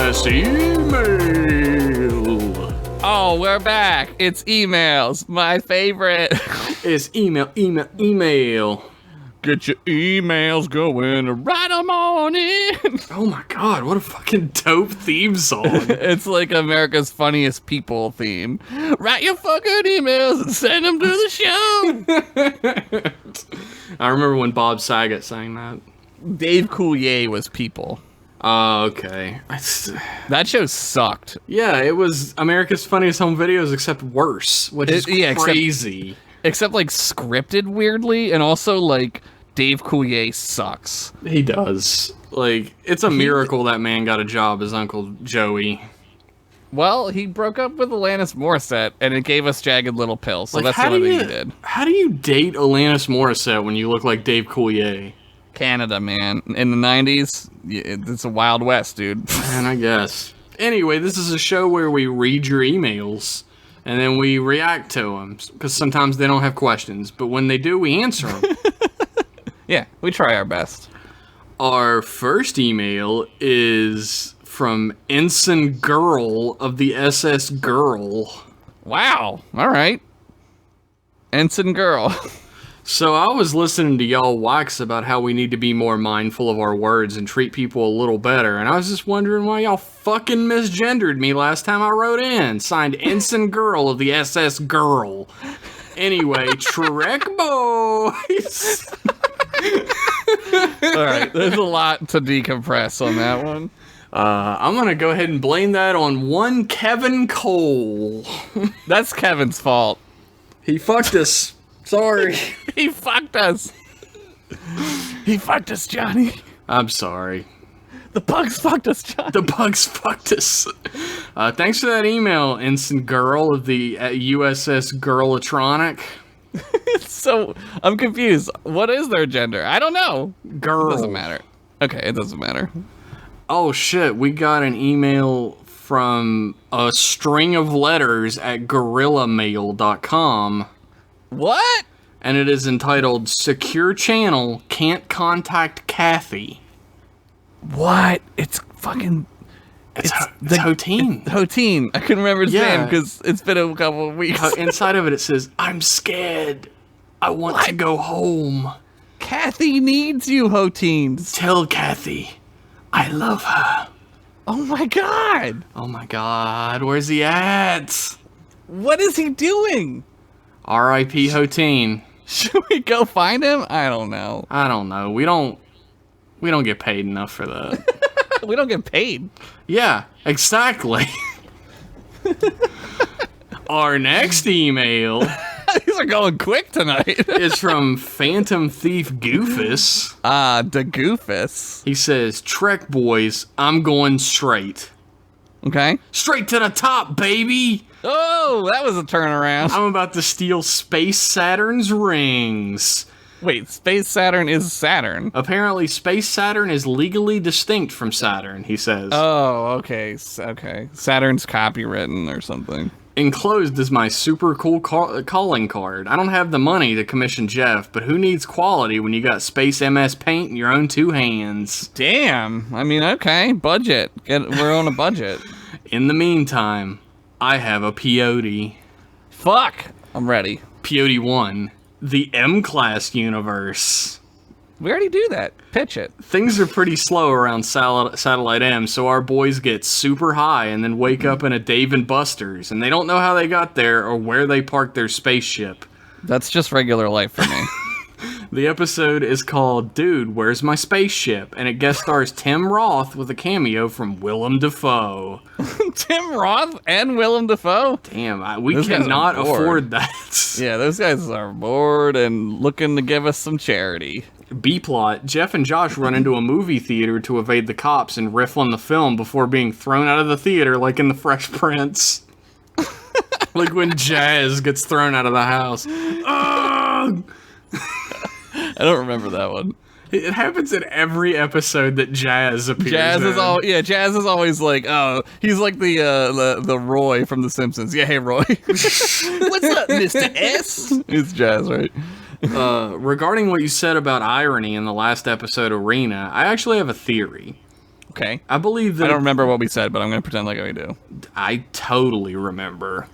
best email. Oh, we're back. It's emails. My favorite. It's email. Get your emails going. Write them on in. Oh my god, what a fucking dope theme song. It's like America's Funniest People theme. Write your fucking emails and send them to the show. I remember when Bob Saget sang that. Dave Coulier was People. Oh, okay. That show sucked. Yeah, it was America's Funniest Home Videos, except worse, which is crazy. Except like scripted weirdly, and also like Dave Coulier sucks. He does. Like, it's a miracle that man got a job as Uncle Joey. Well, he broke up with Alanis Morissette, and it gave us Jagged Little Pill, so that's the only thing he did. How do you date Alanis Morissette when you look like Dave Coulier? Canada, man. In the 90s, it's a Wild West, dude. Man, I guess. Anyway, this is a show where we read your emails, and then we react to them, because sometimes they don't have questions, but when they do, we answer them. Yeah, we try our best. Our first email is from Ensign Girl of the SS Girl. Wow, all right. Ensign Girl. So I was listening to y'all wax about how we need to be more mindful of our words and treat people a little better, and I was just wondering why y'all fucking misgendered me last time I wrote in. Signed Ensign Girl of the SS Girl. Anyway, Trek boys. All right, there's a lot to decompress on that one. I'm gonna go ahead and blame that on one Kevin Cole. That's Kevin's fault. He fucked us. Sorry. He fucked us. He fucked us, Johnny. I'm sorry. The bugs fucked us, Johnny. The bugs fucked us. Thanks for that email, Ensign Girl of the USS Girlatronic. So, I'm confused. What is their gender? I don't know. Girl. It doesn't matter. Okay, it doesn't matter. Oh shit, we got an email from a string of letters at gorillamail.com. What? And it is entitled, Secure Channel Can't Contact Kathy. What? It's fucking... It's Hotine. Hotine. I couldn't remember his name because it's been a couple of weeks. Inside of it says, I'm scared. I want to go home. Kathy needs you, Hotine. Tell Kathy I love her. Oh my god. Oh my god. Where's he at? What is he doing? R.I.P. Hotine. Should we go find him? I don't know. I don't know. We don't get paid enough for that. We don't get paid. Yeah, exactly. Our next email These are going quick tonight. is from Phantom Thief Goofus. The Goofus. He says, Trek boys, I'm going straight. Okay. Straight to the top, baby! Oh, that was a turnaround. I'm about to steal Space Saturn's rings. Wait, Space Saturn is Saturn. Apparently, Space Saturn is legally distinct from Saturn, he says. Oh, okay. Okay. Saturn's copywritten or something. Enclosed is my super cool calling card. I don't have the money to commission Jeff, but who needs quality when you got Space MS Paint in your own two hands? Damn. I mean, okay. Budget. We're on a budget. In the meantime, I have a peyote. Fuck. I'm ready. Peyote 1. The M-Class universe. We already do that. Pitch it. Things are pretty slow around Satellite M, so our boys get super high and then wake up in a Dave & Buster's, and they don't know how they got there or where they parked their spaceship. That's just regular life for me. The episode is called Dude, Where's My Spaceship? And it guest stars Tim Roth with a cameo from Willem Dafoe. Tim Roth and Willem Dafoe? Damn, we cannot afford that. Yeah, those guys are bored and looking to give us some charity. B-plot, Jeff and Josh run into a movie theater to evade the cops and riff on the film before being thrown out of the theater like in The Fresh Prince. Like when Jazz gets thrown out of the house. Ugh! I don't remember that one. It happens in every epised that Jazz appears Jazz in. Jazz is always like, oh, he's like the Roy from The Simpsons. Yeah, hey, Roy. What's up, Mr. S? It's Jazz, right? Regarding what you said about irony in the last episode, Arena, I actually have a theory. Okay. I believe that I don't remember what we said, but I'm going to pretend like we do. I totally remember.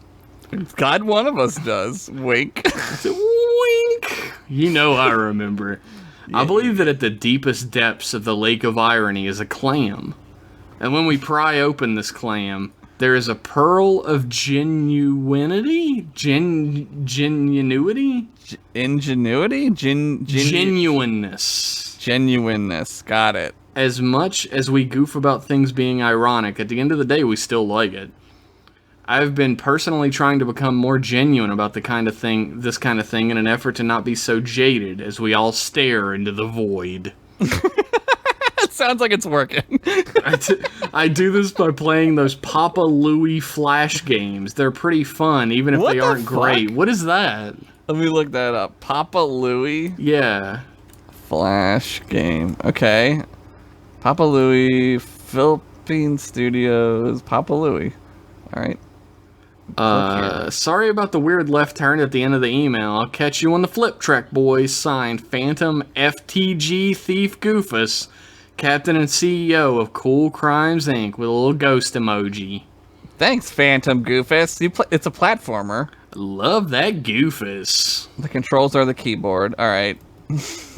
God, one of us does. Wink. Wink. You know I remember. Yeah. I believe that at the deepest depths of the lake of irony is a clam. And when we pry open this clam, there is a pearl of genuinity? Genuinity? Ingenuity? Genuineness. Genuineness. Got it. As much as we goof about things being ironic, at the end of the day, we still like it. I've been personally trying to become more genuine about this kind of thing in an effort to not be so jaded as we all stare into the void. It sounds like it's working. I do this by playing those Papa Louie Flash games. They're pretty fun, even if they aren't great. What is that? Let me look that up. Papa Louie? Yeah. Flash game. Okay. Papa Louie, Philippine Studios, Papa Louie. All right. Sorry about the weird left turn at the end of the email. I'll catch you on the flip track, boys. Signed, Phantom FTG Thief Goofus, Captain and CEO of Cool Crimes Inc. with a little ghost emoji. Thanks, Phantom Goofus. It's a platformer. Love that Goofus. The controls are the keyboard. All right.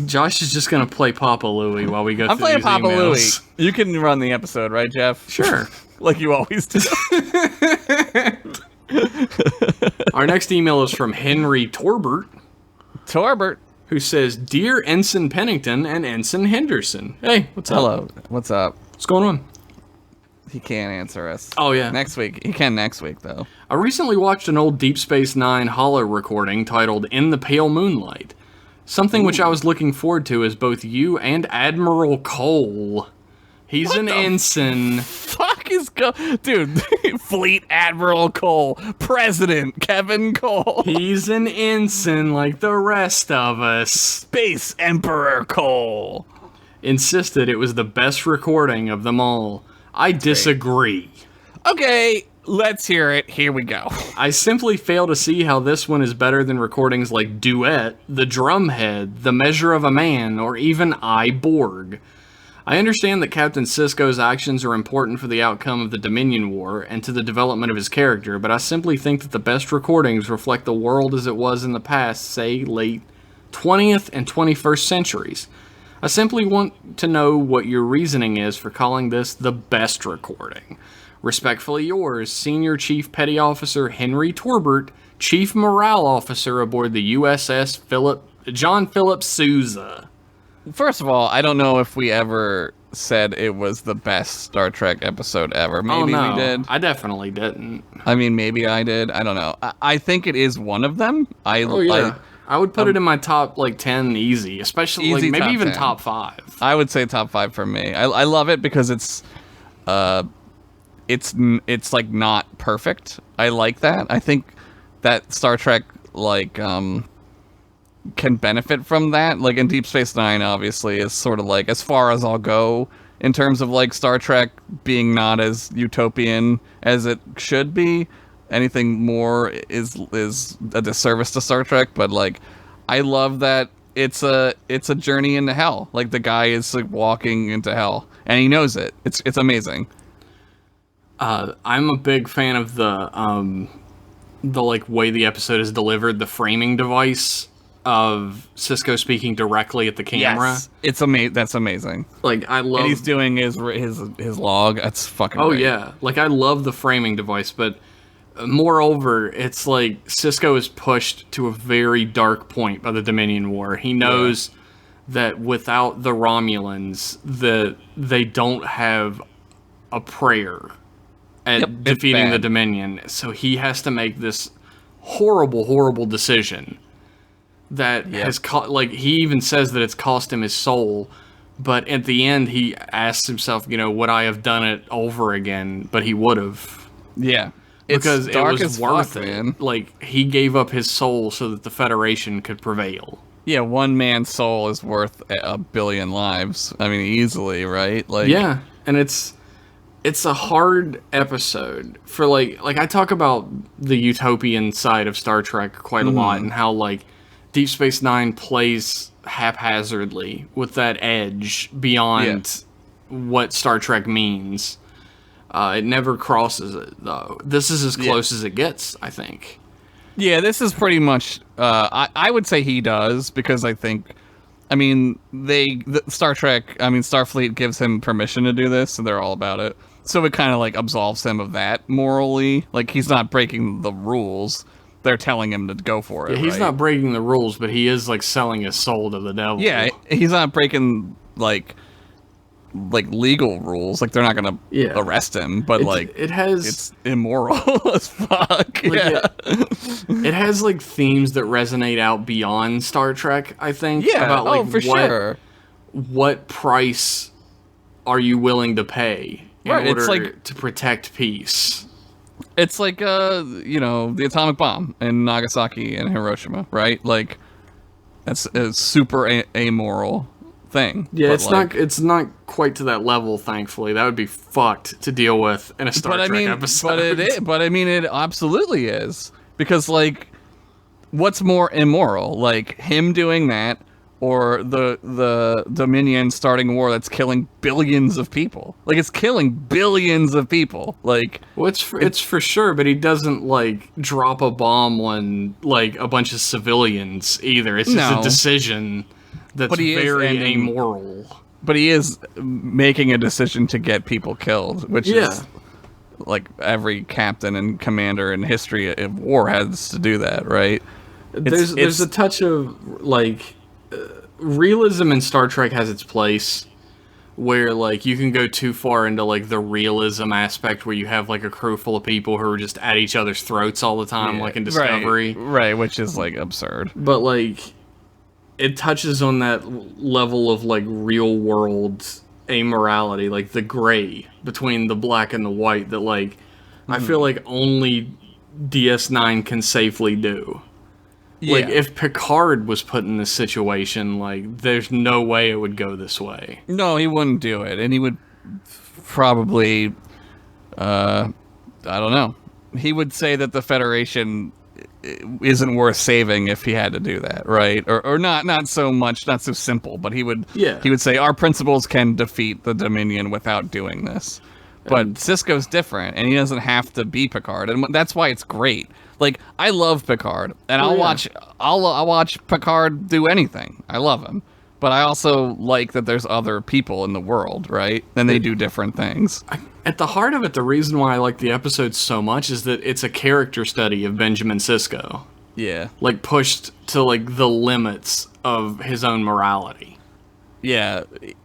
Josh is just gonna play Papa Louie while we go through these emails. I'm playing Papa Louie. You can run the episode, right, Jeff? Sure. Like you always do. Our next email is from Henry Torbert. Who says, Dear Ensign Pennington and Ensign Henderson. Hey, what's up? Hello. What's up? What's going on? He can't answer us. Oh, yeah. Next week. He can next week, though. I recently watched an old Deep Space Nine holo recording titled In the Pale Moonlight. Something which I was looking forward to is both you and Admiral Cole. He's an ensign. Fuck is dude? Fleet Admiral Cole, President Kevin Cole. He's an ensign like the rest of us. Space Emperor Cole insisted it was the best recording of them all. I disagree. Okay, let's hear it. Here we go. I simply fail to see how this one is better than recordings like Duet, The Drumhead, The Measure of a Man, or even I, Borg. I understand that Captain Sisko's actions are important for the outcome of the Dominion War and to the development of his character, but I simply think that the best recordings reflect the world as it was in the past, say, late 20th and 21st centuries. I simply want to know what your reasoning is for calling this the best recording. Respectfully yours, Senior Chief Petty Officer Henry Torbert, Chief Morale Officer aboard the USS John Philip Sousa. First of all, I don't know if we ever said it was the best Star Trek episode ever. Maybe we did. I definitely didn't. I mean, maybe I did. I don't know. I think it is one of them. I would put it in my top 10 easy, especially easy maybe even 10. top 5. I would say top 5 for me. I love it because it's like not perfect. I like that. I think that Star Trek can benefit from that. Like in Deep Space Nine, obviously, is sort of like as far as I'll go in terms of like Star Trek being not as utopian as it should be. Anything more is a disservice to Star Trek. But like, I love that it's a journey into hell. Like the guy is like walking into hell, and he knows it. It's amazing. I'm a big fan of the way the episode is delivered, the framing device of Sisko speaking directly at the camera. Yes, that's amazing. Like I love. And he's doing his log. That's fucking. Oh great. Yeah, like I love the framing device, but moreover, it's like Sisko is pushed to a very dark point by the Dominion War. He knows that without the Romulans, they don't have a prayer at defeating the Dominion. So he has to make this horrible decision that has he even says that it's cost him his soul, but at the end he asks himself, would I have done it over again? But he would have. Yeah. Because it was worth it. Man. Like he gave up his soul so that the Federation could prevail. Yeah, one man's soul is worth 1 billion lives. I mean, easily, right? Like yeah, and it's a hard episode for like I talk about the utopian side of Star Trek quite a lot, and how like Deep Space Nine plays haphazardly with that edge beyond what Star Trek means. It never crosses it, though. This is as close as it gets, I think. Yeah, this is pretty much. I would say he does, because I think. I mean, Star Trek. I mean, Starfleet gives him permission to do this, and they're all about it. So it kind of like absolves him of that morally. Like, he's not breaking the rules. They're telling him to go for it. Yeah, he's right? not breaking the rules, but he is like selling his soul to the devil. Yeah, he's not breaking like legal rules. Like, they're not gonna arrest him, but it's immoral as fuck. It has like themes that resonate out beyond Star Trek, I think. Yeah, about like for sure. What price are you willing to pay in order to protect peace? It's like the atomic bomb in Nagasaki and Hiroshima, right? Like, that's a super amoral thing. Yeah, it's not quite to that level, thankfully. That would be fucked to deal with in a Star Trek episode. But it absolutely is, because like, what's more immoral, like him doing that, or the Dominion starting a war that's killing billions of people? Like, it's killing billions of people. Like, well, it's for sure, but he doesn't like drop a bomb on like a bunch of civilians either. It's just a decision that's very amoral. But he is making a decision to get people killed, which is like every captain and commander in history of war has to do that, right? There's a touch of like realism in Star Trek has its place, where like you can go too far into like the realism aspect, where you have like a crew full of people who are just at each other's throats all the time, like in Discovery, right? Which is like absurd. But like, it touches on that level of like real world amorality, like the gray between the black and the white, that like I feel like only DS9 can safely do. Yeah. Like, if Picard was put in this situation, like, there's no way it would go this way. No, he wouldn't do it, and he would probably, I don't know. He would say that the Federation isn't worth saving if he had to do that, right? Or not so much, not so simple, but he would say our principles can defeat the Dominion without doing this. But Sisko's different, and he doesn't have to be Picard, and that's why it's great. Like, I love Picard, and I'll watch Picard do anything. I love him, but I also like that there's other people in the world, right? And they do different things. At the heart of it, the reason why I like the episode so much is that it's a character study of Benjamin Sisko. Yeah, like pushed to like the limits of his own morality. Yeah,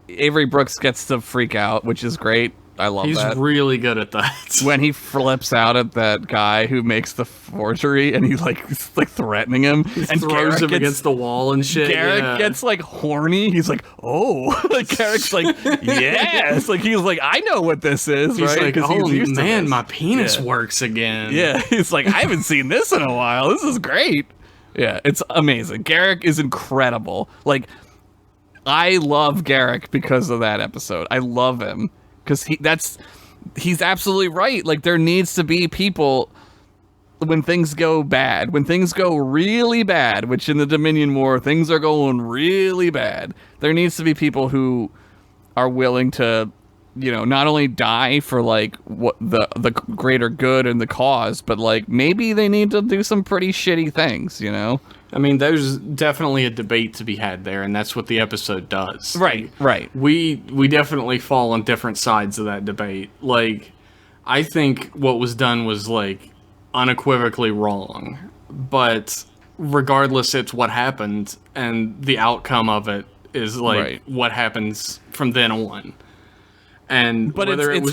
Avery Brooks gets to freak out, which is great. I love that. He's really good at that. When he flips out at that guy who makes the forgery, and he's like threatening him, and throws him against the wall and shit. Garrick gets like horny. He's like, "Oh!" Like, Garrick's like, "Yes!" Like, he's like, "I know what this is." He's right? like, "Oh man, my penis works again." Yeah, he's like, "I haven't seen this in a while. This is great." Yeah, it's amazing. Garrick is incredible. Like, I love Garrick because of that episode. I love him. Because he's absolutely right. Like, there needs to be people when things go bad, when things go really bad, which in the Dominion War, things are going really bad. There needs to be people who are willing to, not only die for like what the greater good and the cause, but like maybe they need to do some pretty shitty things, I mean, there's definitely a debate to be had there, and that's what the episode does. Right. We definitely fall on different sides of that debate. Like, I think what was done was, like, unequivocally wrong. But regardless, it's what happened, and the outcome of it is, like, what happens from then on. And whether it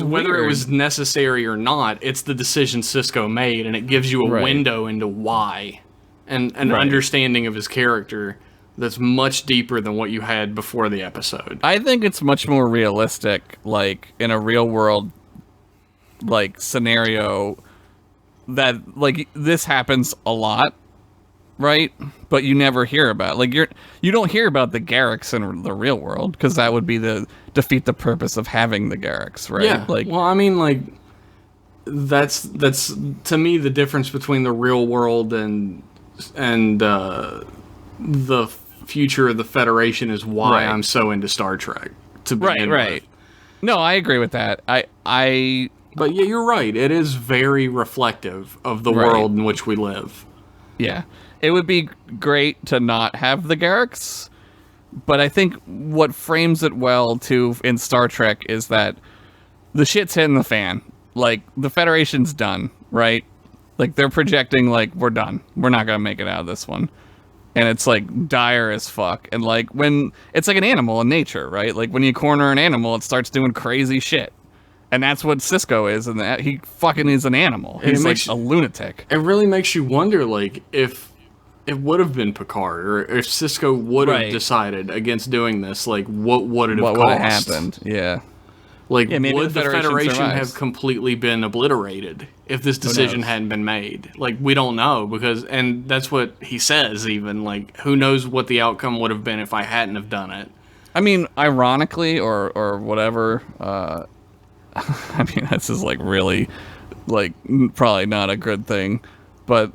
was necessary or not, it's the decision Sisko made, and it gives you a window into why. And an understanding of his character that's much deeper than what you had before the episode. I think it's much more realistic, like, in a real world, like, scenario, that, like, this happens a lot, right? But you never hear about, like, you don't hear about the Garricks in the real world, because that would be defeat the purpose of having the Garricks, right? Yeah, like, well, I mean, like, that's to me the difference between the real world and the future of the Federation is why I'm so into Star Trek. To begin with. No, I agree with that. I But yeah, you're right. It is very reflective of the Right. world in which we live. Yeah. It would be great to not have the Garriks, but I think what frames it well, too, in Star Trek is that the shit's hitting the fan. Like, the Federation's done, right? Like, they're projecting, like, we're done. We're not gonna make it out of this one. And it's, like, dire as fuck. And, like, when... It's like an animal in nature, right? Like, when you corner an animal, it starts doing crazy shit. And that's what Cisco is, and that he fucking is an animal. And He's it like makes- a lunatic. It really makes you wonder, like, if it would have been Picard, or if Cisco would have Right. decided against doing this, like, what would it have What cost? would have happened? Yeah. Like, Yeah, maybe would the the Federation Federation survives. have completely been obliterated if this decision knows? hadn't been made? Like, we don't know, because, and that's what he says, even, like, who knows what the outcome would have been if I hadn't have done it. I mean, ironically, or whatever, I mean, this is, like, really, like, probably not a good thing, but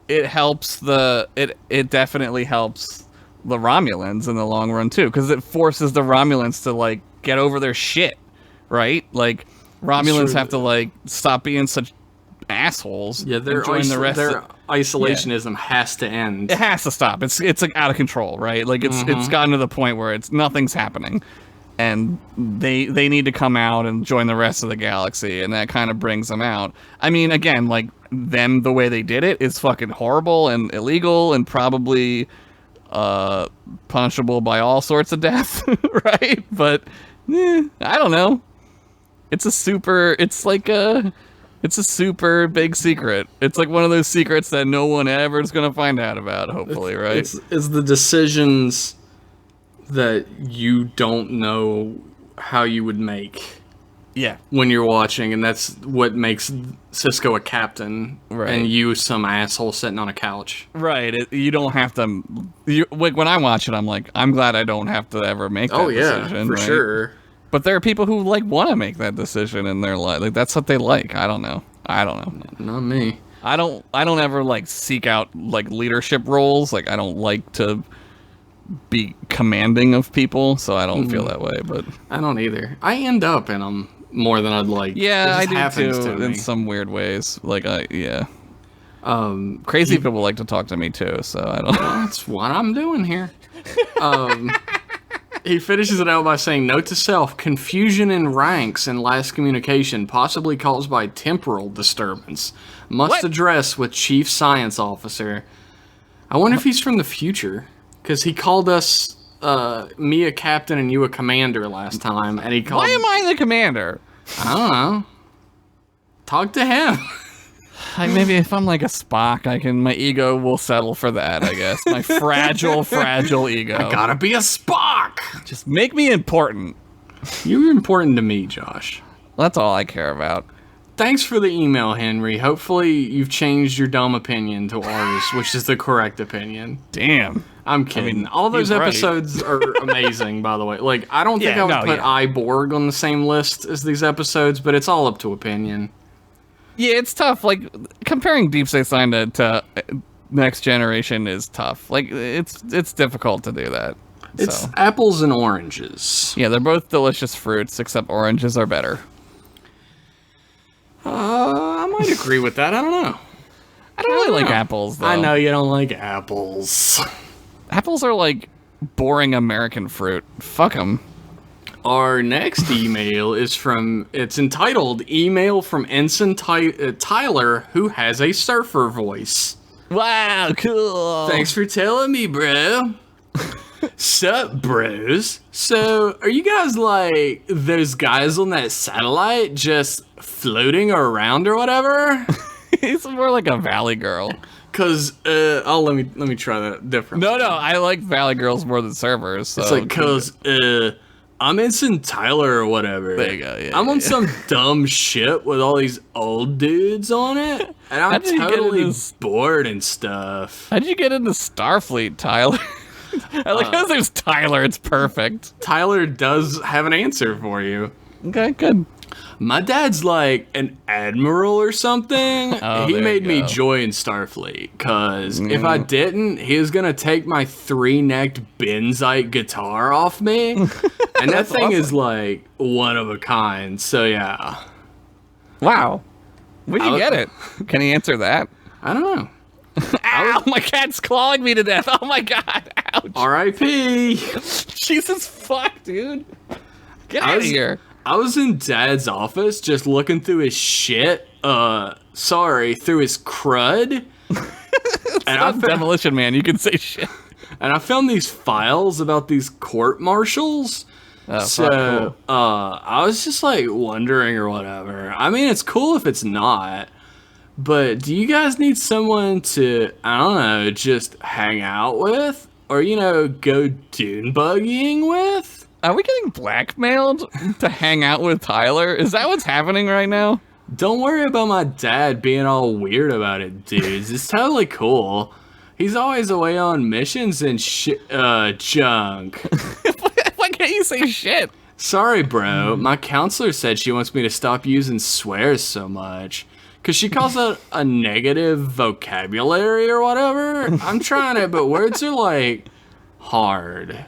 it helps it definitely helps the Romulans in the long run, too, because it forces the Romulans to, like, get over their shit, right? Like, Romulans true. have to, like, stop being such assholes Yeah, and join the rest their of... isolationism has to end. It has to stop. It's like out of control, right? Like it's gotten to the point where nothing's happening, and they need to come out and join the rest of the galaxy, and that kind of brings them out. I mean, again, like them the way they did it is fucking horrible and illegal and probably punishable by all sorts of death, right? But I don't know. It's a super big secret. It's like one of those secrets that no one ever is going to find out about, hopefully, right? It's the decisions that you don't know how you would make Yeah. when you're watching, and that's what makes Cisco a captain, Right. and you some asshole sitting on a couch. Right. You don't have to... Like, when I watch it, I'm like, I'm glad I don't have to ever make that decision. for right? sure. But there are people who, like, want to make that decision in their life. Like, that's what they like. I don't know. Not me. I don't ever, like, seek out, like, leadership roles. Like, I don't like to be commanding of people, so I don't feel that way, but... I don't either. I end up in them more than I'd like. Yeah, It I just do, happens too, to in me. some weird ways. Like, Crazy people like to talk to me, too, so I don't... That's what I'm doing here. He finishes it out by saying, note to self, confusion in ranks in last communication, possibly caused by temporal disturbance. Must What? address with chief science officer. I wonder if he's from the future, because he called us, me a captain and you a commander last time, and he called... Why am I the commander? I don't know. Talk to him. Like, maybe if I'm like a Spock, my ego will settle for that, I guess. My fragile ego. Gotta be a Spock. Just make me important. You're important to me, Josh. That's all I care about. Thanks for the email, Henry. Hopefully you've changed your dumb opinion to ours, which is the correct opinion. Damn. I'm kidding. mean, All those he's right. episodes are amazing, by the way. Like, I don't think Yeah, I would no, put yeah. Borg on the same list as these episodes, but it's all up to opinion. Yeah, it's tough. Like, comparing Deep Space Nine to Next Generation is tough. Like, it's difficult to do that. It's So. apples and oranges. Yeah, they're both delicious fruits, except oranges are better. I might agree with that. I don't know. I don't really like know. apples, though. I know you don't like apples. Apples are like boring American fruit. Fuck them. Our next email is it's entitled Email from Ensign Tyler, who has a surfer voice. Wow, cool. Thanks for telling me, bro. Sup, bros? So, are you guys like those guys on that satellite just floating around or whatever? He's more like a Valley Girl. Cause, let me try that different. No, I like Valley Girls more than servers. So. It's like, cause, I'm Ensign Tyler or whatever. There you go, yeah, I'm on yeah. some dumb ship with all these old dudes on it, and I'm How did you get totally into bored and stuff. How'd you get into Starfleet, Tyler? I like how his name's Tyler. It's perfect. Tyler does have an answer for you. Okay, good. My dad's like an admiral or something. Oh, He there made you me go. join Starfleet, cause if I didn't, he was gonna take my 3-necked Benzite guitar off me, And that That's thing awesome. is like one of a kind. So yeah, Wow. Where'd you I- get it? Can he answer that? I don't know. Ow, my cat's clawing me to death. Oh my god. Ouch. R.I.P. Jesus fuck, dude. Get I out of was- here. I was in Dad's office just looking through his shit. Through his crud. And I, I'm Demolition Man. You can say shit. and I found these files about these court martials. Oh, So, fuck, cool. I was just like wondering or whatever. I mean, it's cool if it's not. But do you guys need someone to, I don't know, just hang out with? Or, go dune buggying with? Are we getting blackmailed to hang out with Tyler? Is that what's happening right now? Don't worry about my dad being all weird about it, dudes. It's totally cool. He's always away on missions and junk. Why can't you say shit? Sorry, bro. My counselor said she wants me to stop using swears so much. Because she calls it a negative vocabulary or whatever. I'm trying it, but words are like hard.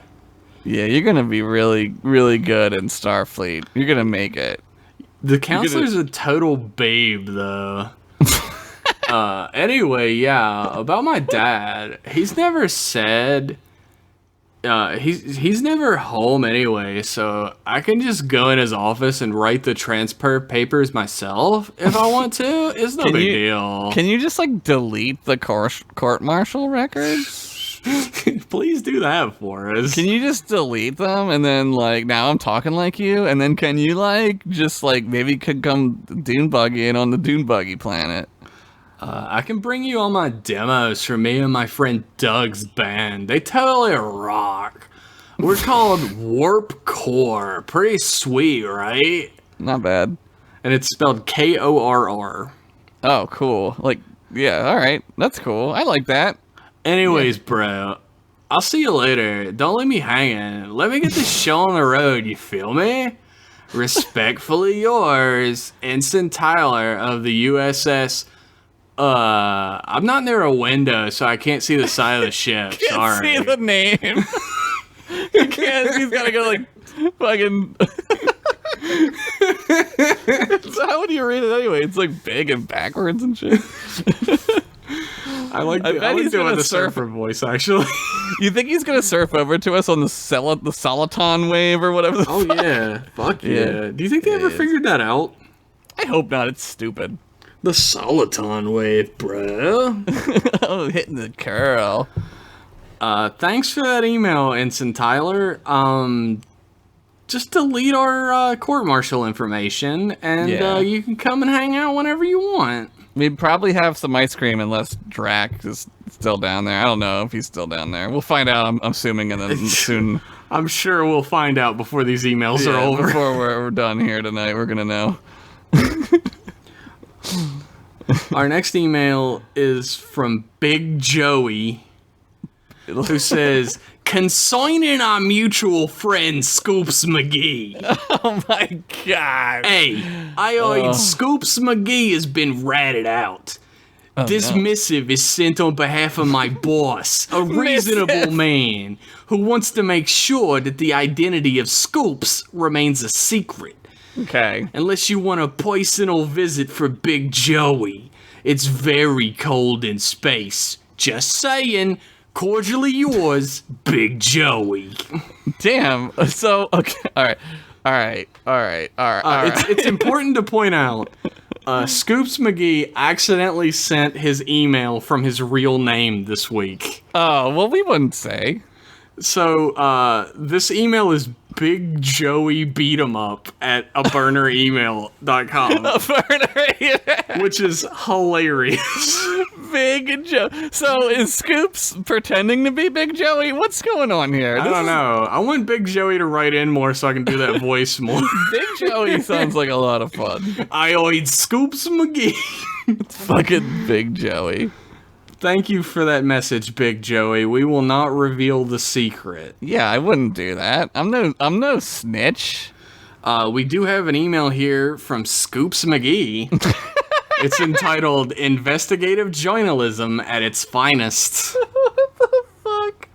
Yeah, you're gonna be really, really good in Starfleet. You're gonna make it. The counselor's a total babe, though. Anyway, yeah, about my dad. He's never said. He's never home anyway, so I can just go in his office and write the transfer papers myself if I want to. It's no big deal. Can you just like delete the court martial records? Please do that for us. Can you just delete them and then like now I'm talking like you and then can you like just like maybe could come dune buggying on the dune buggy planet? I can bring you all my demos from me and my friend Doug's band. They totally rock. We're called Warp Core. Pretty sweet, right? Not bad. And it's spelled Korr. Oh, cool. Like yeah, all right. That's cool. I like that. Anyways, bro, I'll see you later. Don't leave me hanging. Let me get this show on the road, you feel me? Respectfully yours, Ensign Tyler of the USS. I'm not near a window, so I can't see the side of the ship. Sorry. See the name. He can't. He's gotta go like fucking. So how would you read it anyway? It's like big and backwards and shit. I like bet he's doing gonna the surf- surfer voice, actually. You think he's gonna surf over to us on the Soliton wave or whatever? The Oh, yeah. Fuck yeah. Do you think they ever Yeah. figured that out? I hope not. It's stupid. The Soliton wave, bro. Oh, hitting the curl. Thanks for that email, Ensign Tyler. Just delete our court-martial information, and Yeah. you can come and hang out whenever you want. We'd probably have some ice cream unless Drac is still down there. I don't know if he's still down there. We'll find out, I'm assuming, and then soon. I'm sure we'll find out before these emails are Yeah, over. before we're done here tonight, we're going to know. Our next email is from Big Joey, who says, consigning our mutual friend Scoops McGee. Oh my god. Hey, I heard Scoops McGee has been ratted out. This no. missive is sent on behalf of my boss, a reasonable man who wants to make sure that the identity of Scoops remains a secret. Okay. Unless you want a personal visit for Big Joey. It's very cold in space. Just saying. Cordially yours, Big Joey. Damn. So, okay. All right. It's important to point out, Scoops McGee accidentally sent his email from his real name this week. Oh, well, we wouldn't say. So, this email is Big Joey Beat 'em Up at aburneremail.com, which is hilarious. Big Joe. So is Scoops pretending to be Big Joey? What's going on here? I don't know. I want Big Joey to write in more so I can do that voice more. Big Joey sounds like a lot of fun. I oid Scoops McGee. Fucking Big Joey. Thank you for that message, Big Joey. We will not reveal the secret. Yeah, I wouldn't do that. I'm no snitch. We do have an email here from Scoops McGee. It's entitled Investigative Journalism at its Finest. What the fuck?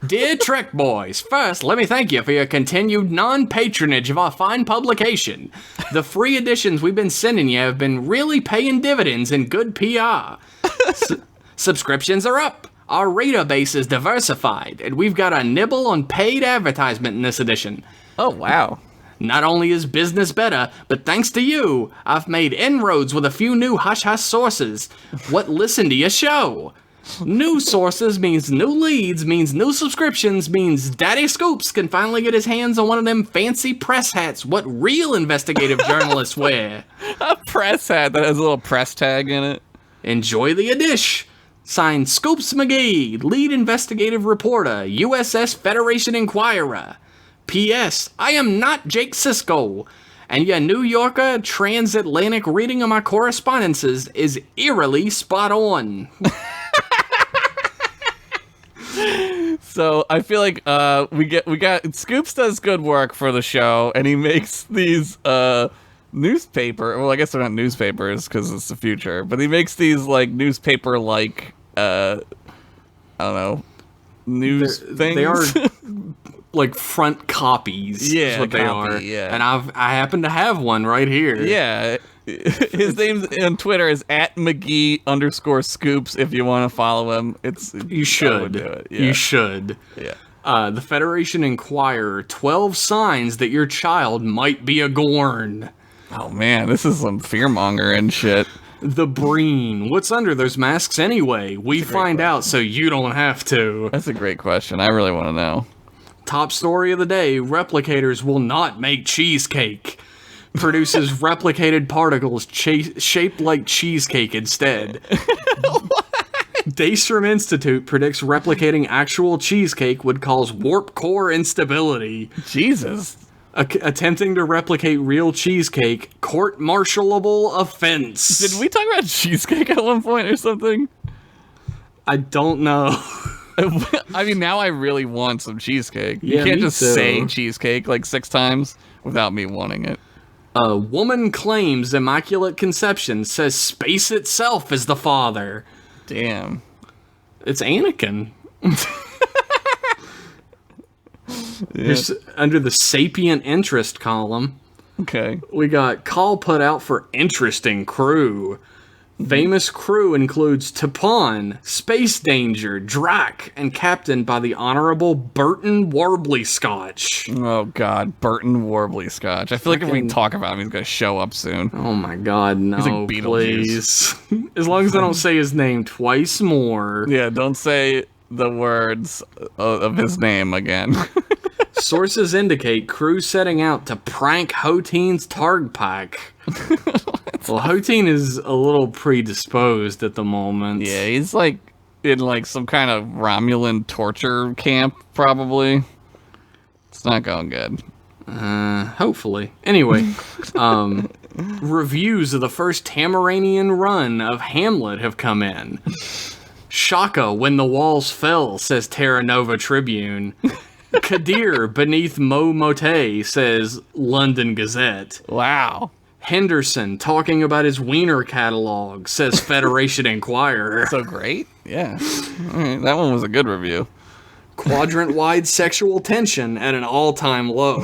Dear Trek Boys, first, let me thank you for your continued non-patronage of our fine publication. The free editions we've been sending you have been really paying dividends in good PR. Subscriptions are up. Our reader base is diversified, and we've got a nibble on paid advertisement in this edition. Oh, wow. Not only is business better, but thanks to you, I've made inroads with a few new hush-hush sources. What listen to your show? New sources means new leads, means new subscriptions, means Daddy Scoops can finally get his hands on one of them fancy press hats what real investigative journalists wear. A press hat that has a little press tag in it. Enjoy the dish. Signed, Scoops McGee, lead investigative reporter, USS Federation Inquirer. P.S. I am not Jake Sisko, and your New Yorker transatlantic reading of my correspondences is eerily spot on. So I feel like we got Scoops does good work for the show, and he makes these newspaper. Well, I guess they're not newspapers because it's the future, but he makes these like newspaper like I don't know news things. They are like front copies. Yeah, is what they are. Yeah, and I happen to have one right here. Yeah. His name on Twitter is @McGee_Scoops. If you want to follow him, you should. I would do it. Yeah. You should. Yeah. The Federation Inquirer: 12 signs that your child might be a Gorn. Oh man, this is some fearmonger and shit. The Breen. What's under those masks anyway? We find out so you don't have to. That's a great question. I really want to know. Top story of the day: replicators will not make cheesecake. Produces replicated particles shaped like cheesecake instead. Daystrom Institute predicts replicating actual cheesecake would cause warp core instability. Jesus. Attempting to replicate real cheesecake, court-martialable offense. Did we talk about cheesecake at one point or something? I don't know. I mean, now I really want some cheesecake. Yeah, you can't me just too. say cheesecake like 6 times without me wanting it. A woman claims immaculate conception, says space itself is the father. Damn. It's Anakin. Yeah. Here's, under the sapient interest column, Okay. we got call put out for interesting crew. Famous crew includes Tapon, Space Danger, Drac, and captained by the Honorable Burton Warbley Scotch. Oh god, Burton Warbley Scotch. I feel like if we talk about him, he's gonna show up soon. Oh my god, no, He's like Beetlejuice. please. As long as I don't say his name twice more. Yeah, don't say the words of his name again. Sources indicate crew setting out to prank Hoteen's Targ Pack. Well, Hoteen is a little predisposed at the moment. Yeah, he's like in like some kind of Romulan torture camp, probably. It's not going good. Hopefully. Anyway, reviews of the first Tamaranian run of Hamlet have come in. Shaka when the walls fell, says Terra Nova Tribune. Kadir beneath Mo Mote, says London Gazette. Wow. Henderson talking about his wiener catalog, says Federation Inquirer. So great? Yeah. All right, that one was a good review. Quadrant-wide sexual tension at an all-time low.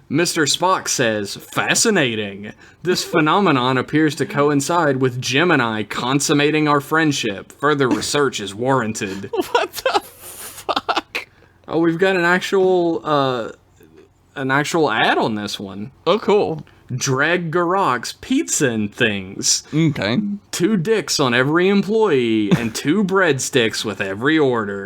Mr. Spock says, fascinating. This phenomenon appears to coincide with Gemini consummating our friendship. Further research is warranted. What the fuck? Oh, we've got an actual ad on this one. Oh, cool. Drag Garok's Pizza and Things. Okay. 2 dicks on every employee and 2 breadsticks with every order.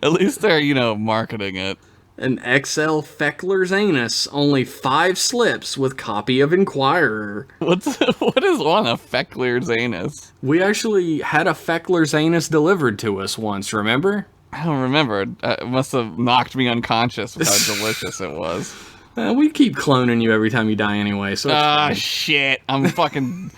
At least they're, marketing it. An XL Feckler's anus, only 5 slips with copy of Inquirer. What is on a Feckler's anus? We actually had a Feckler's anus delivered to us once, remember? I don't remember. It must have knocked me unconscious with how delicious it was. We keep cloning you every time you die anyway, so it's fine. Shit. I'm fucking,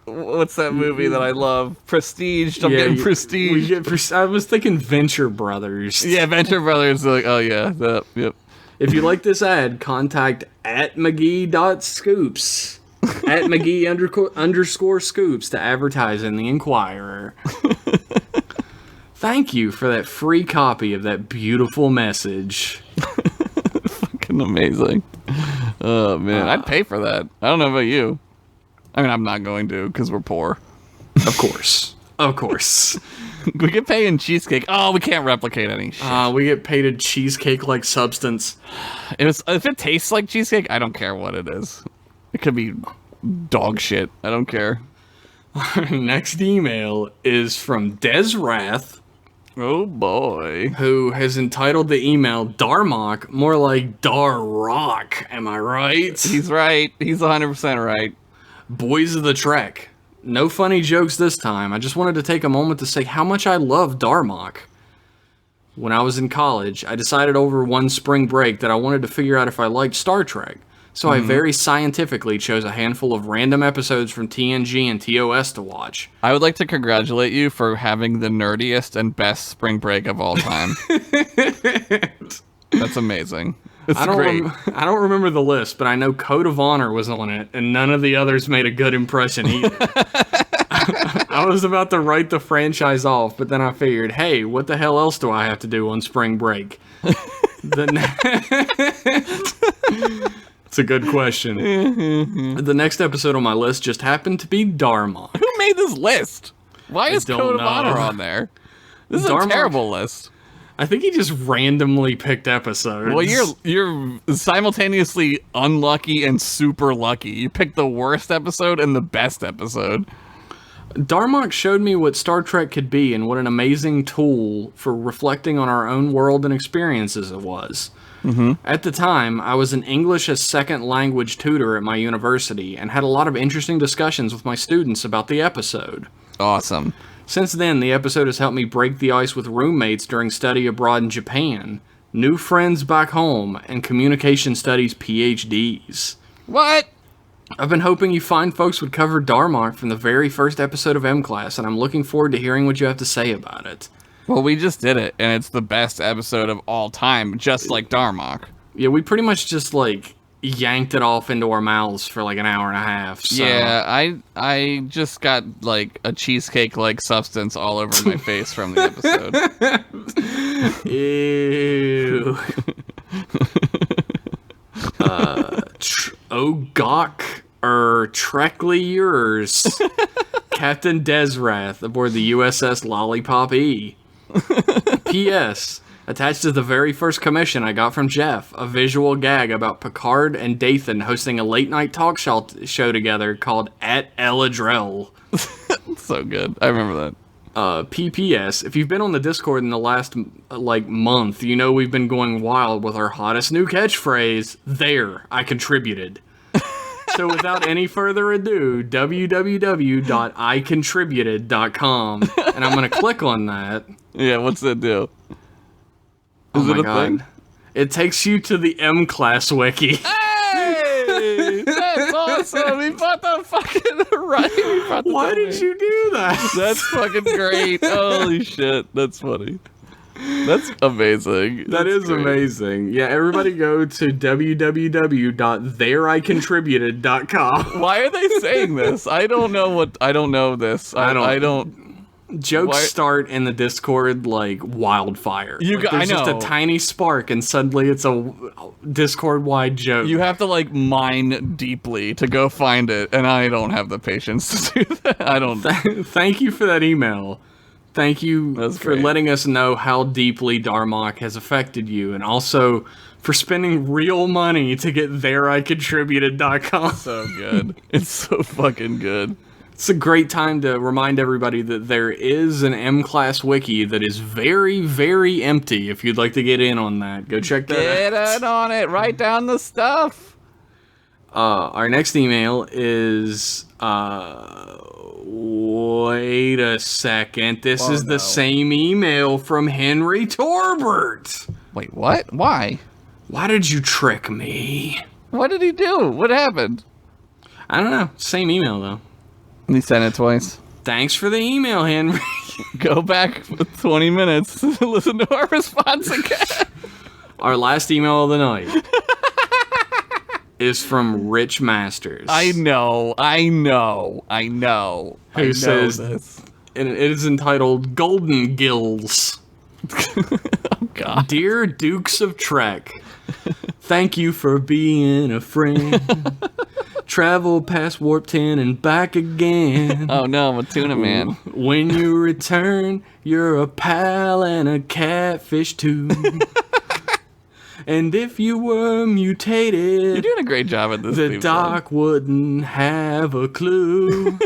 what's that movie that I love? Prestige. I'm getting Prestige. I was thinking Venture Brothers. Yeah, Venture Brothers. Like, oh yeah, yep. If you like this ad, contact @McGee.scoops, @McGee_scoops to advertise in the Inquirer. Thank you for that free copy of that beautiful message. Fucking amazing. Oh, man. I'd pay for that. I don't know about you. I mean, I'm not going to because we're poor. Of course. Of course. We get paid in cheesecake. Oh, we can't replicate any shit. We get paid in cheesecake-like substance. If it tastes like cheesecake, I don't care what it is. It could be dog shit. I don't care. Our next email is from Des Rath. Oh, boy. Who has entitled the email Darmok, more like Darrock. Am I right? He's right. He's 100% right. Boys of the Trek. No funny jokes this time. I just wanted to take a moment to say how much I love Darmok. When I was in college, I decided over one spring break that I wanted to figure out if I liked Star Trek. So I very scientifically chose a handful of random episodes from TNG and TOS to watch. I would like to congratulate you for having the nerdiest and best spring break of all time. That's amazing. It's great. I don't remember the list, but I know Code of Honor was on it, and none of the others made a good impression either. I was about to write the franchise off, but then I figured, hey, what the hell else do I have to do on spring break? It's a good question. The next episode on my list just happened to be Darmok. Who made this list? Why is Code of Honor on there? This is a terrible list. I think he just randomly picked episodes. Well, you're simultaneously unlucky and super lucky. You picked the worst episode and the best episode. Darmok showed me what Star Trek could be and what an amazing tool for reflecting on our own world and experiences it was. At the time, I was an English as second language tutor at my university and had a lot of interesting discussions with my students about the episode. Awesome. Since then, the episode has helped me break the ice with roommates during study abroad in Japan, new friends back home, and communication studies PhDs. What? I've been hoping you fine folks would cover Darmok from the very first episode of M-Class, and I'm looking forward to hearing what you have to say about it. Well, we just did it, and it's the best episode of all time, just like Darmok. Yeah, we pretty much just, like, yanked it off into our mouths for, like, an hour and a half. So. Yeah, I just got, like, a cheesecake-like substance all over my face from the episode. Ew. Ogok Trekley yours. Captain Desrath aboard the USS Lollipop E. P.S. Attached to the very first commission I got from Jeff, a visual gag about Picard and Dathan hosting a late-night talk show together called At Eladrel. So good. I remember that. PPS, if you've been on the Discord in the last, month, you know we've been going wild with our hottest new catchphrase, There, I Contributed. So without any further ado, www.icontributed.com, and I'm going to click on that. Yeah, what's that do? Is it a thing? It takes you to the M-Class wiki. Hey! That's awesome! We bought the fucking right. Why did you do that? That's fucking great. Holy shit. That's funny. That's amazing. That is great. Amazing. Yeah, everybody go to www.thereicontributed.com. Why are they saying this? I don't know this. I don't. Jokes start in the Discord like wildfire. There's just a tiny spark, and suddenly it's a Discord-wide joke. You have to like mine deeply to go find it, and I don't have the patience to do that. I don't. Thank you for that email. Thank you for letting us know how deeply Darmok has affected you, and also for spending real money to get thereicontributed.com. So good. It's so fucking good. It's a great time to remind everybody that there is an M-Class wiki that is very, very empty. If you'd like to get in on that, go check that out. Get in on it. Write down the stuff. Our next email is... wait a second. This is the same email from Henry Torbert. Wait, what? Why? Why did you trick me? What did he do? What happened? I don't know. Same email, though. He sent it twice. Thanks for the email, Henry. Go back 20 minutes to listen to our response again. Our last email of the night is from Rich Masters. I know. Who says, this. and it is entitled Golden Gills. Oh, God. Dear Dukes of Trek, thank you for being a friend. Travel past Warp 10 and back again. Oh, no, I'm a tuna man. When you return, you're a pal and a catfish too. And if you were mutated, You're doing a great job at this. the doc wouldn't have a clue.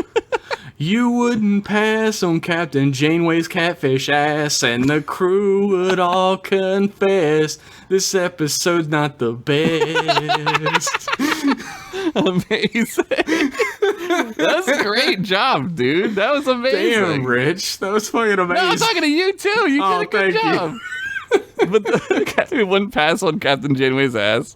You wouldn't pass on Captain Janeway's catfish ass, and the crew would all confess this episode's not the best. Amazing. That's a great job, dude. That was amazing. Damn, Rich. That was fucking amazing. No, I'm talking to you, too. You did a good thank you. job. But we wouldn't pass on Captain Janeway's ass.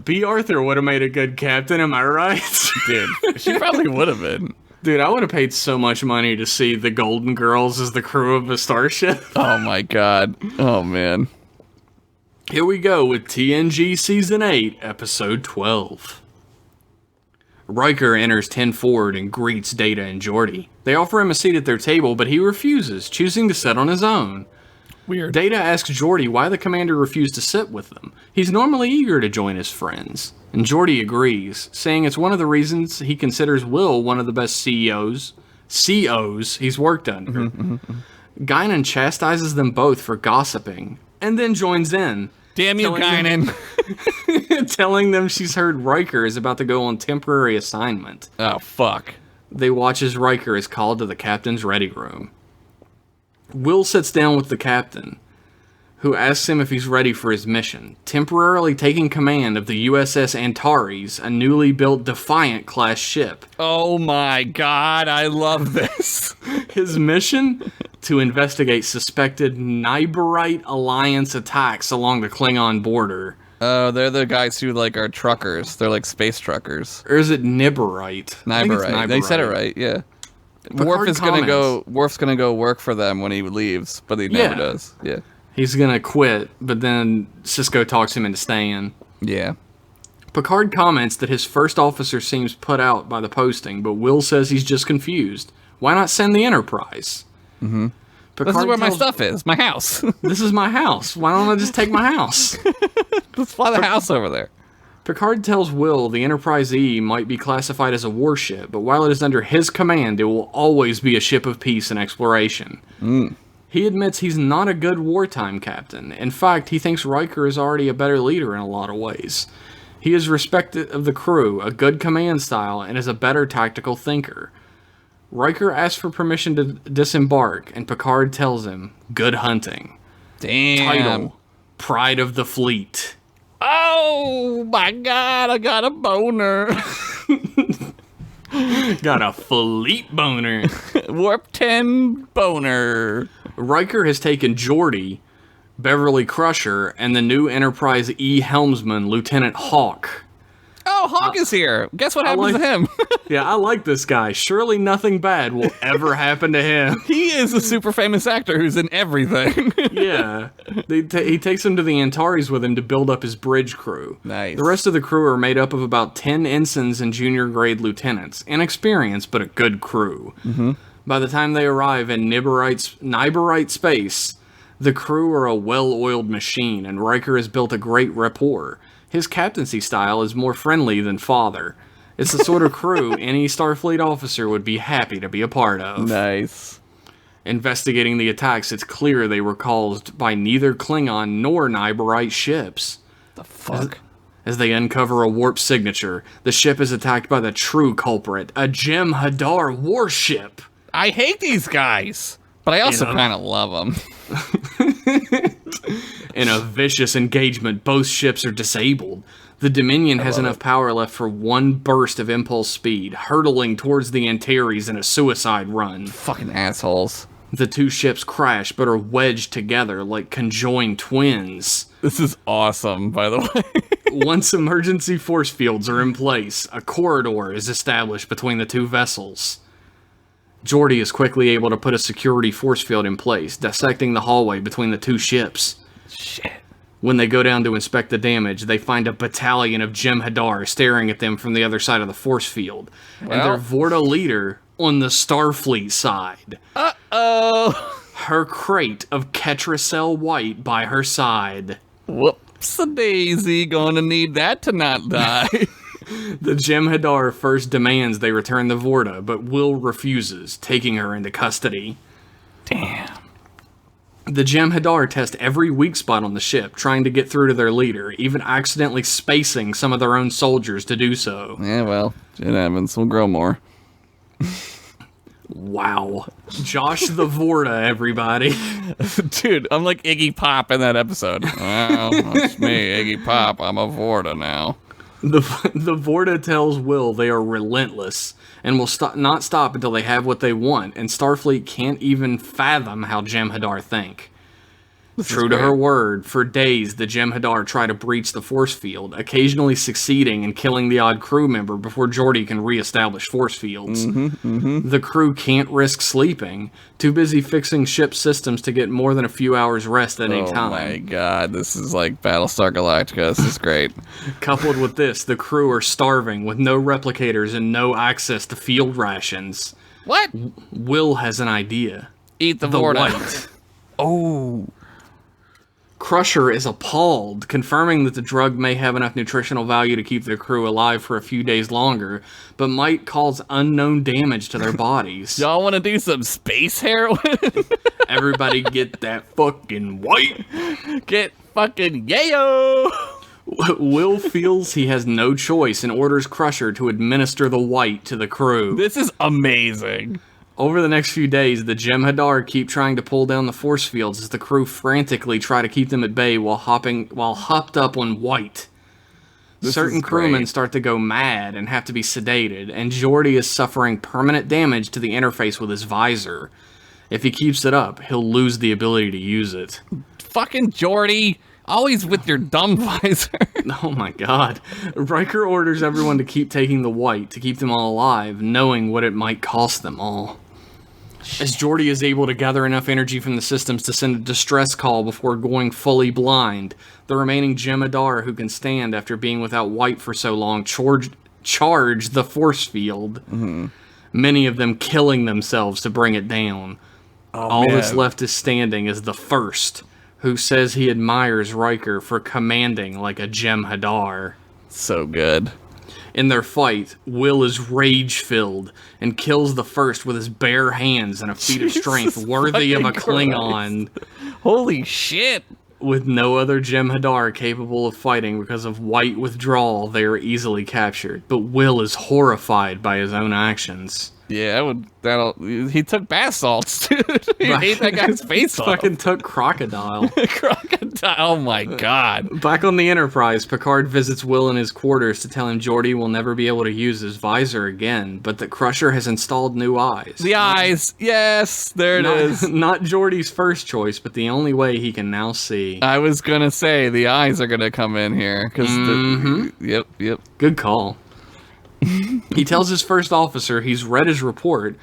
B. Arthur would have made a good captain, am I right? Dude, she probably would have been. Dude, I would have paid so much money to see the Golden Girls as the crew of a starship. Oh, my God. Oh, man. Here we go with TNG Season 8, Episode 12. Riker enters 10 Forward and greets Data and Geordi. They offer him a seat at their table, but he refuses, choosing to sit on his own. Weird. Data asks Geordi why the commander refused to sit with them. He's normally eager to join his friends. And Geordi agrees, saying it's one of the reasons he considers Will one of the best COs he's worked under. Guinan chastises them both for gossiping, and then joins in. Damn you, Guinan. Telling them she's heard Riker is about to go on temporary assignment. Oh, fuck. They watch as Riker is called to the captain's ready room. Will sits down with the captain, who asks him if he's ready for his mission, temporarily taking command of the USS Antares, a newly built Defiant-class ship. Oh my God, I love this. His mission? To investigate suspected Nyberite Alliance attacks along the Klingon border. Oh, they're the guys who, like, are truckers. They're like space truckers. Or is it Niberite? I think it's Nyberite. They said it right, yeah. Worf's gonna go work for them when he leaves, but he never does. Yeah. He's gonna quit, but then Sisko talks him into staying. Yeah. Picard comments that his first officer seems put out by the posting, but Will says he's just confused. Why not send the Enterprise? Mm-hmm. This is where my stuff is. My house. This is my house. Why don't I just take my house? Let's fly the house over there. Picard tells Will the Enterprise E might be classified as a warship, but while it is under his command, it will always be a ship of peace and exploration. He admits he's not a good wartime captain. In fact, he thinks Riker is already a better leader in a lot of ways. He is respected of the crew, a good command style, and is a better tactical thinker. Riker asks for permission to disembark, and Picard tells him, good hunting. Damn. Title, Pride of the Fleet. Oh my God, I got a boner. Got a fleet boner. Warp 10 boner. Riker has taken Geordi, Beverly Crusher, and the new Enterprise E helmsman, Lieutenant Hawk. Oh, Hawk is here. Guess what happens to him? Yeah, I like this guy. Surely nothing bad will ever happen to him. He is a super famous actor who's in everything. Yeah. He takes him to the Antares with him to build up his bridge crew. Nice. The rest of the crew are made up of about 10 ensigns and junior grade lieutenants. Inexperienced, but a good crew. Mm-hmm. By the time they arrive in Nyberite space, the crew are a well-oiled machine, and Riker has built a great rapport. His captaincy style is more friendly than father. It's the sort of crew any Starfleet officer would be happy to be a part of. Nice. Investigating the attacks, it's clear they were caused by neither Klingon nor Nyberite ships. The fuck? As they uncover a warp signature, the ship is attacked by the true culprit, a Jem Hadar warship. I hate these guys, but I also kind of love them. In a vicious engagement, both ships are disabled. The Dominion has enough power left for one burst of impulse speed, hurtling towards the Antares in a suicide run. Fucking assholes. The two ships crash, but are wedged together like conjoined twins. This is awesome, by the way. Once emergency force fields are in place, a corridor is established between the two vessels. Geordi is quickly able to put a security force field in place, dissecting the hallway between the two ships. Shit. When they go down to inspect the damage, they find a battalion of Jem Hadar staring at them from the other side of the force field. And their Vorta leader, On the Starfleet side, Uh-oh. her crate of Ketracel White by her side. Whoops-a-daisy, gonna need that to not die. The Jem'Hadar first demands they return the Vorta, but Will refuses, taking her into custody. Damn. The Jem'Hadar test every weak spot on the ship, trying to get through to their leader, even accidentally spacing some of their own soldiers to do so. Yeah, well, it happens. We'll grow more. Wow. Josh the Vorta, everybody. Dude, I'm like Iggy Pop in that episode. Well, it's me, Iggy Pop. I'm a Vorta now. The Vorta tells Will they are relentless and will not stop until they have what they want, and Starfleet can't even fathom how Jem'Hadar think. True to her word, for days the Jem'Hadar try to breach the force field, occasionally succeeding in killing the odd crew member before Geordi can re-establish force fields. The crew can't risk sleeping, too busy fixing ship systems to get more than a few hours rest at any time. Oh my god, this is like Battlestar Galactica. This is great. Coupled with this, the crew are starving with no replicators and no access to field rations. What? Will has an idea. Eat the Vorta. Vorta. Oh. Crusher is appalled, confirming that the drug may have enough nutritional value to keep their crew alive for a few days longer, but might cause unknown damage to their bodies. Y'all want to do some space heroin? Everybody get that fucking white. Get fucking yayo! Will feels he has no choice and orders Crusher to administer the white to the crew. This is amazing. Over the next few days, the Jem'Hadar keep trying to pull down the force fields as the crew frantically try to keep them at bay while hopped up on white. Certain crewmen start to go mad and have to be sedated, and Geordi is suffering permanent damage to the interface with his visor. If he keeps it up, he'll lose the ability to use it. Fucking Geordi! Always with your dumb visor. Oh my god. Riker orders everyone to keep taking the white to keep them all alive, knowing what it might cost them all. As Geordi is able to gather enough energy from the systems to send a distress call before going fully blind, the remaining Jem'Hadar who can stand after being without white for so long charge the force field. Many of them killing themselves to bring it down. All that's left is standing is the First, who says he admires Riker for commanding like a Jem'Hadar. So good. In their fight, Will is rage-filled and kills the First with his bare hands and a feat of strength worthy of a Klingon. Holy shit! With no other Jem'Hadar capable of fighting because of white withdrawal, they are easily captured. But Will is horrified by his own actions. Yeah, he took bath salts, dude. He ate that guy's face off. Fucking took crocodile. Crocodile, oh my god. Back on the Enterprise, Picard visits Will in his quarters to tell him Geordi will never be able to use his visor again, but that Crusher has installed new eyes. The eyes, yes, there it is. Not Geordi's first choice, but the only way he can now see. I was gonna say, the eyes are gonna come in here, because yep. Good call. He tells his first officer he's read his report,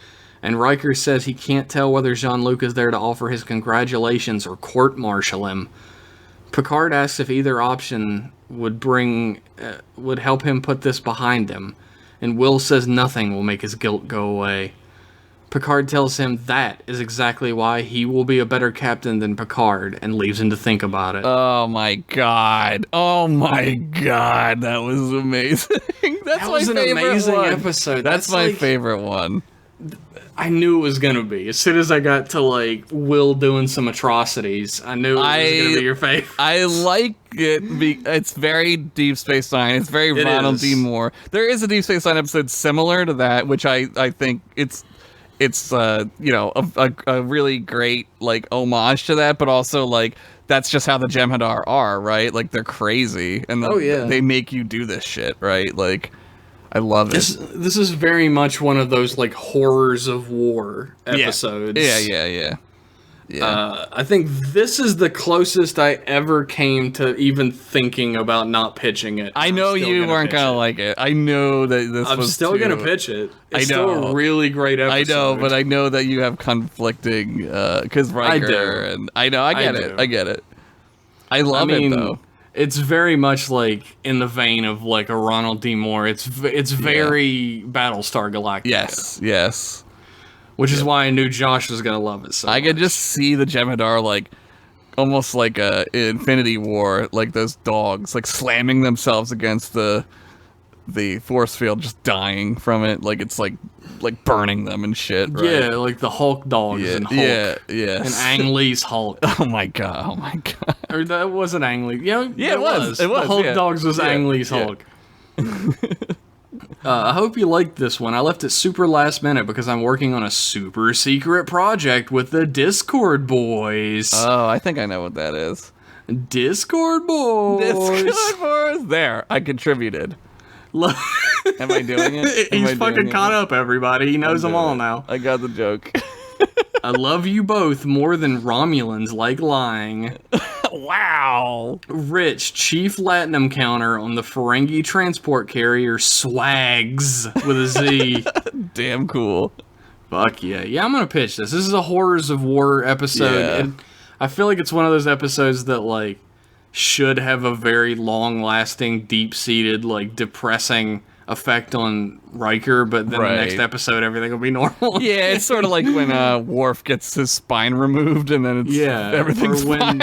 and Riker says he can't tell whether Jean-Luc is there to offer his congratulations or court-martial him. Picard asks if either option would help him put this behind him, and Will says nothing will make his guilt go away. Picard tells him that is exactly why he will be a better captain than Picard, and leaves him to think about it. Oh my god, that was amazing. That was an amazing episode. That's my favorite one. I knew it was gonna be. As soon as I got to like Will doing some atrocities, I knew it was gonna be your favorite. I like it. It's very Deep Space Nine. It's very Ronald D. Moore. There is a Deep Space Nine episode similar to that, which I think it's a really great like homage to that, but also like that's just how the Jem'Hadar are, right? Like they're crazy and they make you do this shit, right? Like I love it. This is very much one of those like horrors of war episodes. Yeah. I think this is the closest I ever came to even thinking about not pitching it. I know you weren't gonna like it. I know that this I'm was still gonna pitch it. It's I know. still a really great episode. I know, but I know that you have conflicting because Riker and I get it. I love it though. It's very much like in the vein of like a Ronald D. Moore. It's very Battlestar Galactica. Yes. Which is why I knew Josh was gonna love it so I could much. just see the Jem'Hadar like almost like a Infinity War, like those dogs like slamming themselves against the force field, just dying from it, like it's like burning them and shit. Right? Yeah, like the Hulk dogs and Hulk. Yeah, yeah. And Ang Lee's Hulk. Oh my god. Or that wasn't Ang Lee. Yeah, It was. The Hulk yeah. dogs was Ang Lee's yeah. Hulk. I hope you liked this one. I left it super last minute because I'm working on a super secret project with the Discord boys. Oh, I think I know what that is. Discord boys. Discord boys. There, I contributed. Am I doing it? He's fucking caught up, everybody. He knows them all it. now. I got the joke. I love you both more than Romulans like lying. Wow. Rich, Chief Latinum counter on the Ferengi transport carrier Swags with a Z. Damn cool. Fuck yeah. Yeah, I'm gonna pitch this. This is a Horrors of War episode. Yeah. And I feel like it's one of those episodes that, like, should have a very long-lasting, deep-seated, like, depressing effect on Riker, but then the next episode, everything will be normal. Yeah, it's sort of like when Worf gets his spine removed, and then it's everything's fine.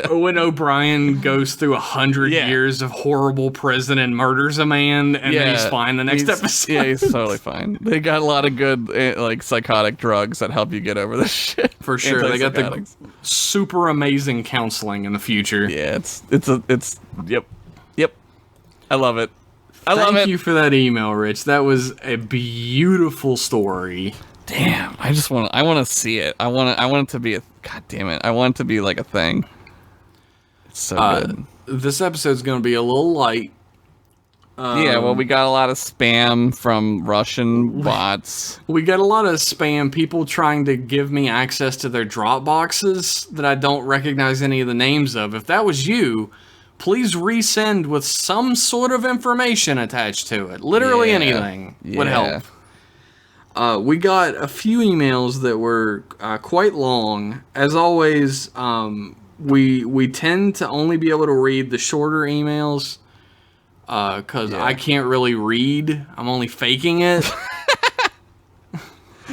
Or when O'Brien goes through 100 Yeah. years of horrible prison and murders a man, and then he's fine the next episode. Yeah, he's totally fine. They got a lot of good like psychotic drugs that help you get over this shit. For sure, they got the Antipsychotics. super amazing counseling in the future. Yeah, it's yep. I love it. I love it. Thank you for that email, Rich. That was a beautiful story. Damn, I want to see it. I want it to be god damn it. I want it to be like a thing. It's so good. This episode's going to be a little light. Yeah, well, we got a lot of spam from Russian bots. We got a lot of spam, people trying to give me access to their Dropboxes that I don't recognize any of the names of. If that was you, please resend with some sort of information attached to it. Literally anything would help. We got a few emails that were quite long. As always, we tend to only be able to read the shorter emails because I can't really read. I'm only faking it.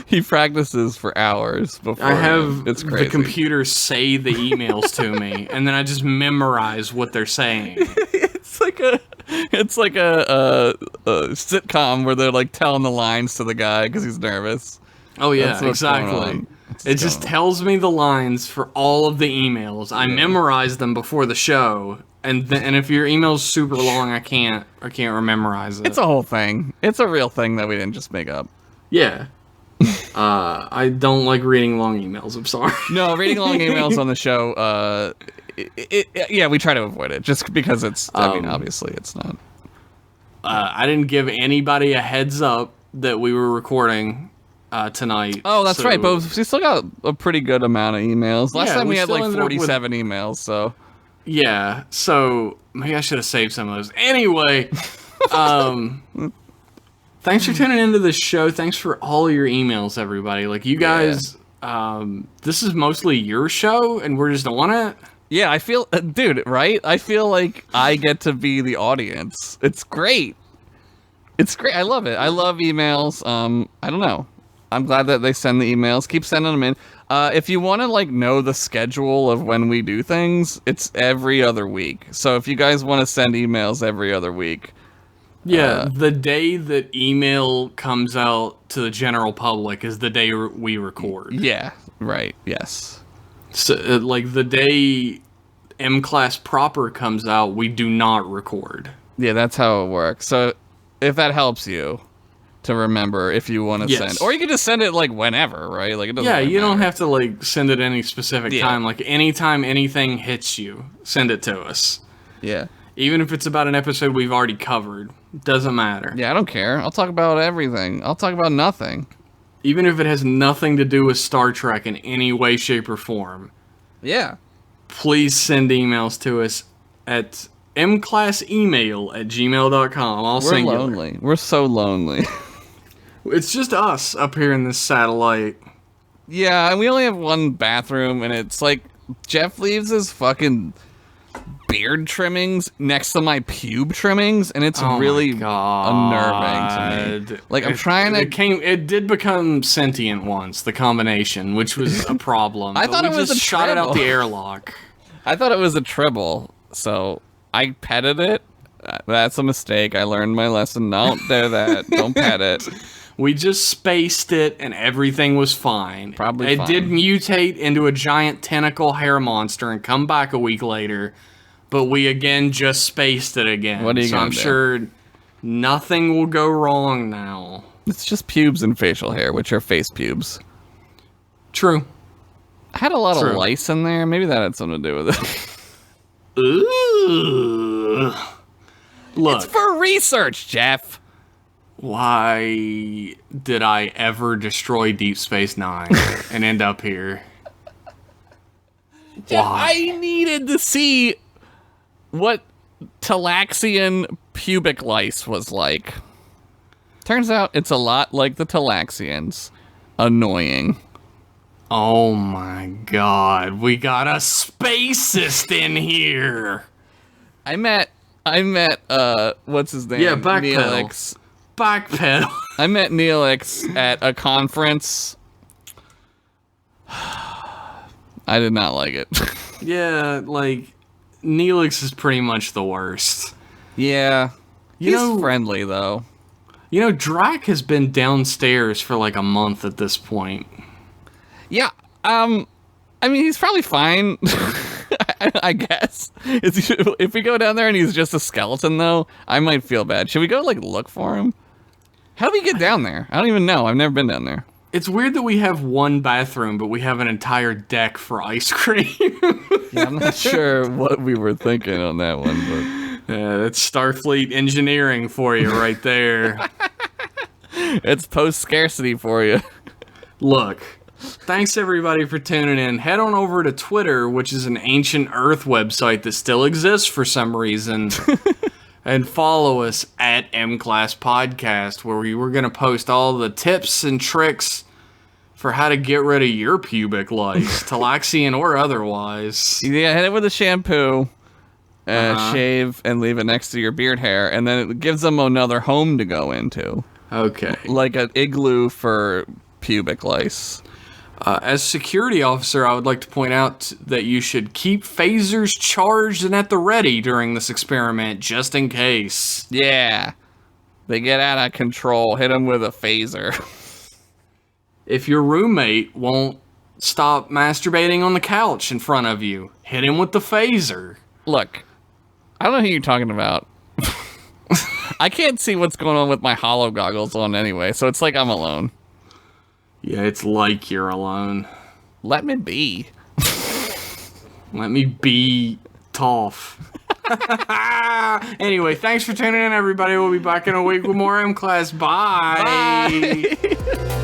He practices for hours before. I have it's crazy. the computer say the emails to me, and then I just memorize what they're saying. It's like a sitcom where they're like telling the lines to the guy because he's nervous. Oh yeah, That's what's going exactly. on. It just tells me the lines for all of the emails. I memorize them before the show, and if your email's super long, I can't memorize it. It's a whole thing. It's a real thing that we didn't just make up. Yeah. I don't like reading long emails. I'm sorry. No, reading long emails on the show. Yeah, we try to avoid it just because it's. I mean, obviously, it's not. I didn't give anybody a heads up that we were recording tonight. Oh, that's right. But we still got a pretty good amount of emails. Last time we had like 47 emails. So. Yeah. So maybe I should have saved some of those. Anyway. Thanks for tuning into this show. Thanks for all your emails, everybody. Like, you guys, this is mostly your show, and we're just on it. Yeah, I feel, dude, right? I feel like I get to be the audience. It's great. It's great. I love it. I love emails. I don't know. I'm glad that they send the emails. Keep sending them in. If you want to, like, know the schedule of when we do things, it's every other week. So if you guys want to send emails every other week, yeah, the day that email comes out to the general public is the day we record. Yeah, right, yes. So, like, the day M-Class proper comes out, we do not record. Yeah, that's how it works. So, if that helps you to remember if you want to send. Or you can just send it, like, whenever, right? Like, it doesn't really you don't matter. have to, like, send it any specific time. Like, anytime anything hits you, send it to us. Yeah. Even if it's about an episode we've already covered. Doesn't matter. Yeah, I don't care. I'll talk about everything. I'll talk about nothing. Even if it has nothing to do with Star Trek in any way, shape, or form. Yeah. Please send emails to us at mclassemail@gmail.com. All We're singular. lonely. We're so lonely. It's just us up here in this satellite. Yeah, and we only have one bathroom, and it's like Jeff leaves his fucking beard trimmings next to my pube trimmings, and it's Oh really my God. unnerving to me. Like, I'm trying to... It did become sentient once, the combination, which was a problem. I but thought we it was just a shot it out the tribble. airlock. I thought it was a tribble, so I petted it. That's a mistake. I learned my lesson. Don't do that. Don't pet it. We just spaced it, and everything was fine. Probably It fine. did mutate into a giant tentacle hair monster and come back a week later, but we again just spaced it again. What are you so gonna I'm do? sure nothing will go wrong now. It's just pubes and facial hair, which are face pubes. True. I had a lot of True. lice in there. Maybe that had something to do with it. Ooh. Look, It's for research, Jeff. why did I ever destroy Deep Space Nine and end up here? Why? I needed to see what Talaxian pubic lice was like. Turns out it's a lot like the Talaxians. Annoying. Oh my God, we got a spacist in here. I met what's his name? Yeah, backpedal. Neelix. Backpedal. I met Neelix at a conference. I did not like it. Yeah, like, Neelix is pretty much the worst. Yeah. You He's know- friendly though. You know, Drac has been downstairs for like a month at this point. Yeah. I mean, he's probably fine. I guess. If we go down there and he's just a skeleton, though, I might feel bad. Should we go, like, look for him? How do we get down there? I don't even know. I've never been down there. It's weird that we have one bathroom, but we have an entire deck for ice cream. Yeah, I'm not sure what we were thinking on that one, but Yeah, that's Starfleet engineering for you right there. it's post-scarcity for you. Look, thanks everybody for tuning in. Head on over to Twitter, which is an ancient Earth website that still exists for some reason, and follow us at M-Class Podcast, where we were going to post all the tips and tricks for how to get rid of your pubic lice, Talaxian or otherwise. Yeah, hit it with a shampoo, shave, and leave it next to your beard hair, and then it gives them another home to go into. Okay. Like an igloo for pubic lice. As security officer, I would like to point out that you should keep phasers charged and at the ready during this experiment, just in case. Yeah. They get out of control. Hit them with a phaser. If your roommate won't stop masturbating on the couch in front of you, hit him with the phaser. Look, I don't know who you're talking about. I can't see what's going on with my hollow goggles on anyway, so it's like I'm alone. Yeah, it's like you're alone. Let me be. Let me be tough. Anyway, thanks for tuning in, everybody. We'll be back in a week with more M-Class. Bye. Bye.